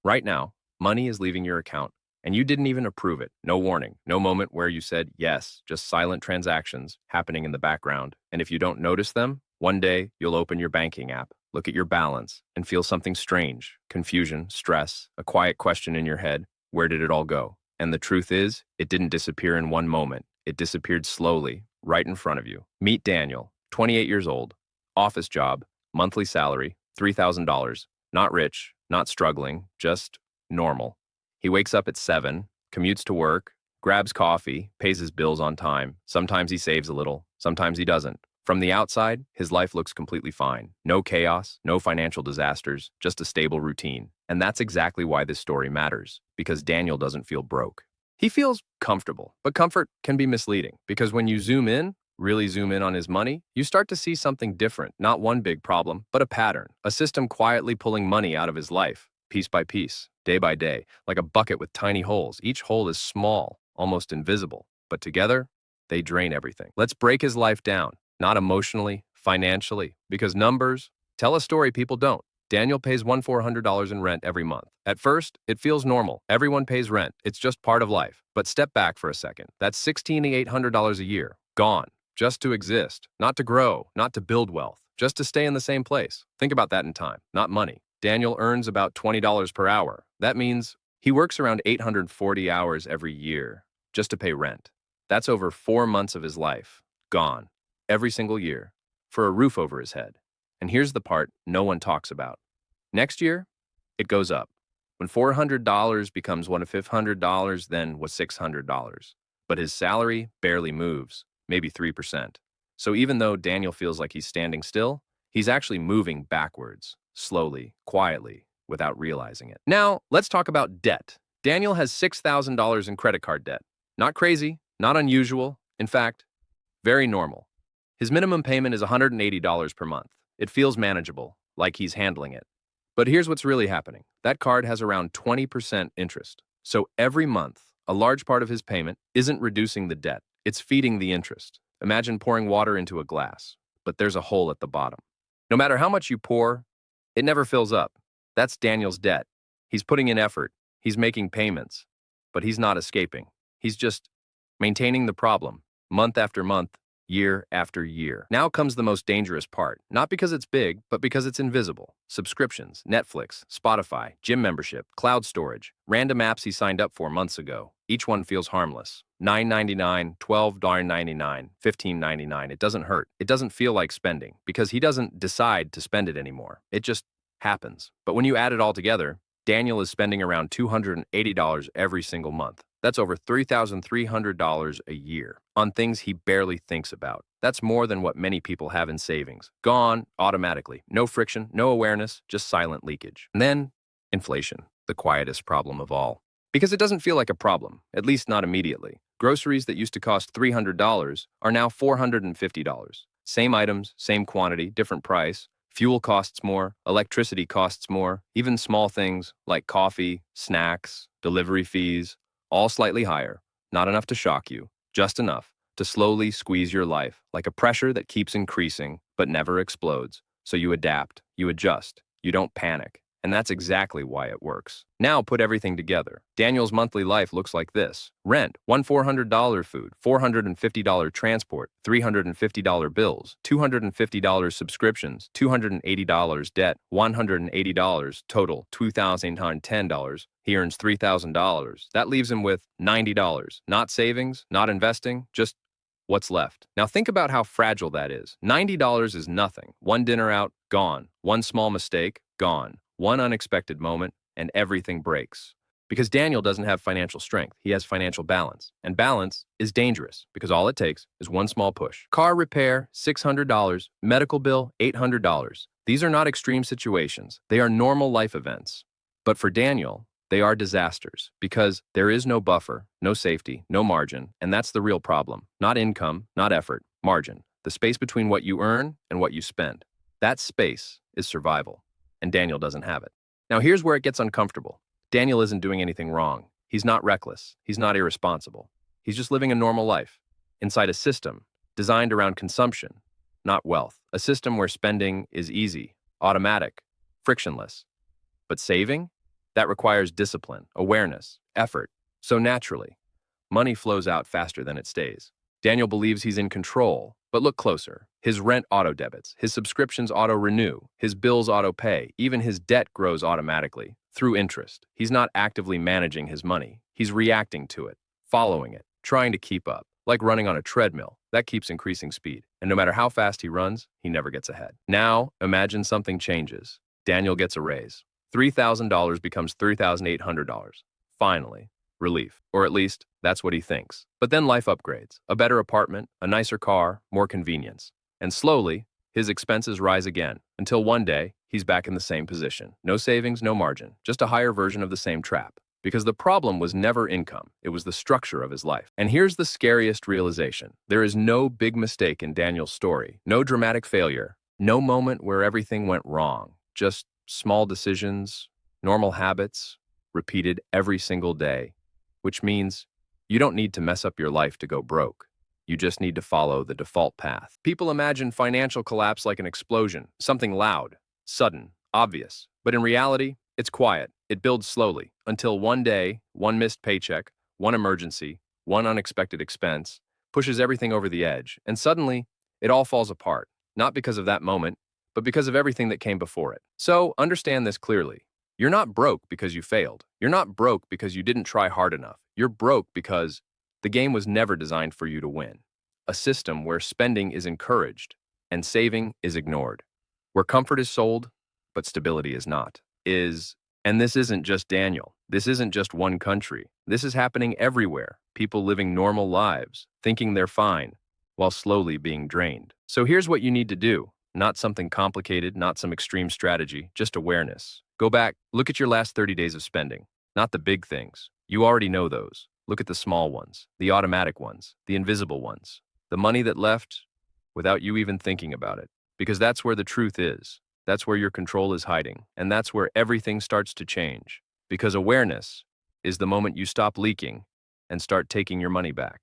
Right now, money is leaving your account, and you didn't even approve it. No warning, no moment where you said yes, just silent transactions happening in the background. And if you don't notice them, one day you'll open your banking app, look at your balance, and feel something strange: confusion, stress, a quiet question in your head: where did it all go? And the truth is, it didn't disappear in one moment. It disappeared slowly, right in front of you. Meet Daniel, 28 years old, office job, monthly salary, $3,000. Not rich, not struggling, just normal. He wakes up at 7, commutes to work, grabs coffee, pays his bills on time. Sometimes he saves a little, sometimes he doesn't. From the outside, his life looks completely fine. No chaos, no financial disasters, just a stable routine. And that's exactly why this story matters, because Daniel doesn't feel broke. He feels comfortable, but comfort can be misleading, because when you really zoom in on his money, you start to see something different. Not one big problem, but a pattern, a system quietly pulling money out of his life, piece by piece, day by day, like a bucket with tiny holes. Each hole is small, almost invisible, but together, they drain everything. Let's break his life down, not emotionally, financially, because numbers tell a story people don't. Daniel pays $1,400 in rent every month. At first, it feels normal. Everyone pays rent. It's just part of life. But step back for a second. That's $1,600 a year, gone. Just to exist, not to grow, not to build wealth, just to stay in the same place. Think about that in time, not money. Daniel earns about $20 per hour. That means he works around 840 hours every year just to pay rent. That's over 4 months of his life, gone, every single year, for a roof over his head. And here's the part no one talks about. Next year, it goes up. When $400 becomes $1,500, then was $600. But his salary barely moves, maybe 3%. So even though Daniel feels like he's standing still, he's actually moving backwards, slowly, quietly, without realizing it. Now, let's talk about debt. Daniel has $6,000 in credit card debt. Not crazy, not unusual, in fact, very normal. His minimum payment is $180 per month. It feels manageable, like he's handling it. But here's what's really happening. That card has around 20% interest. So every month, a large part of his payment isn't reducing the debt. It's feeding the interest. Imagine pouring water into a glass, but there's a hole at the bottom. No matter how much you pour, it never fills up. That's Daniel's debt. He's putting in effort. He's making payments. But he's not escaping. He's just maintaining the problem, month after month, year after year. Now comes the most dangerous part, not because it's big, but because it's invisible. Subscriptions, Netflix, Spotify, gym membership, cloud storage, random apps he signed up for months ago. Each one feels harmless. $9.99, $12.99, $15.99. It doesn't hurt. It doesn't feel like spending because he doesn't decide to spend it anymore. It just happens. But when you add it all together, Daniel is spending around $280 every single month. That's over $3,300 a year on things he barely thinks about. That's more than what many people have in savings. Gone automatically. No friction, no awareness, just silent leakage. And then, inflation, the quietest problem of all. Because it doesn't feel like a problem, at least not immediately. Groceries that used to cost $300 are now $450. Same items, same quantity, different price. Fuel costs more, electricity costs more, even small things like coffee, snacks, delivery fees, all slightly higher. Not enough to shock you, just enough to slowly squeeze your life, like a pressure that keeps increasing but never explodes. So you adapt, you adjust, you don't panic. And that's exactly why it works. Now put everything together. Daniel's monthly life looks like this. Rent, $400 food, $450 transport, $350 bills, $250 subscriptions, $280 debt, $180 total, $2,910. He earns $3,000. That leaves him with $90. Not savings, not investing, just what's left. Now think about how fragile that is. $90 is nothing. One dinner out, gone. One small mistake, gone. One unexpected moment, and everything breaks. Because Daniel doesn't have financial strength, he has financial balance. And balance is dangerous, because all it takes is one small push. Car repair, $600. Medical bill, $800. These are not extreme situations. They are normal life events. But for Daniel, they are disasters, because there is no buffer, no safety, no margin, and that's the real problem. Not income, not effort, margin. The space between what you earn and what you spend. That space is survival. And Daniel doesn't have it. Now here's where it gets uncomfortable. Daniel isn't doing anything wrong. He's not reckless. He's not irresponsible. He's just living a normal life inside a system designed around consumption, not wealth. A system where spending is easy, automatic, frictionless. But saving? That requires discipline, awareness, effort. So naturally, money flows out faster than it stays. Daniel believes he's in control, but look closer. His rent auto-debits, his subscriptions auto-renew, his bills auto-pay, even his debt grows automatically, through interest. He's not actively managing his money. He's reacting to it, following it, trying to keep up. Like running on a treadmill, that keeps increasing speed. And no matter how fast he runs, he never gets ahead. Now, imagine something changes. Daniel gets a raise. $3,000 becomes $3,800. Finally, relief. Or at least, that's what he thinks. But then life upgrades. A better apartment, a nicer car, more convenience. And slowly, his expenses rise again, until one day, he's back in the same position. No savings, no margin, just a higher version of the same trap. Because the problem was never income, it was the structure of his life. And here's the scariest realization. There is no big mistake in Daniel's story, no dramatic failure, no moment where everything went wrong, just small decisions, normal habits, repeated every single day, which means you don't need to mess up your life to go broke. You just need to follow the default path. People imagine financial collapse like an explosion, something loud, sudden, obvious. But in reality, it's quiet. It builds slowly until one day, one missed paycheck, one emergency, one unexpected expense pushes everything over the edge, and suddenly it all falls apart, not because of that moment, but because of everything that came before it. So understand this clearly. You're not broke because you failed. You're not broke because you didn't try hard enough. You're broke because the game was never designed for you to win. A system where spending is encouraged and saving is ignored. Where comfort is sold, but stability is not. And this isn't just Daniel. This isn't just one country. This is happening everywhere. People living normal lives, thinking they're fine, while slowly being drained. So here's what you need to do. Not something complicated, not some extreme strategy, just awareness. Go back, look at your last 30 days of spending. Not the big things. You already know those. Look at the small ones, the automatic ones, the invisible ones. The money that left without you even thinking about it. Because that's where the truth is. That's where your control is hiding, and that's where everything starts to change. Because awareness is the moment you stop leaking and start taking your money back.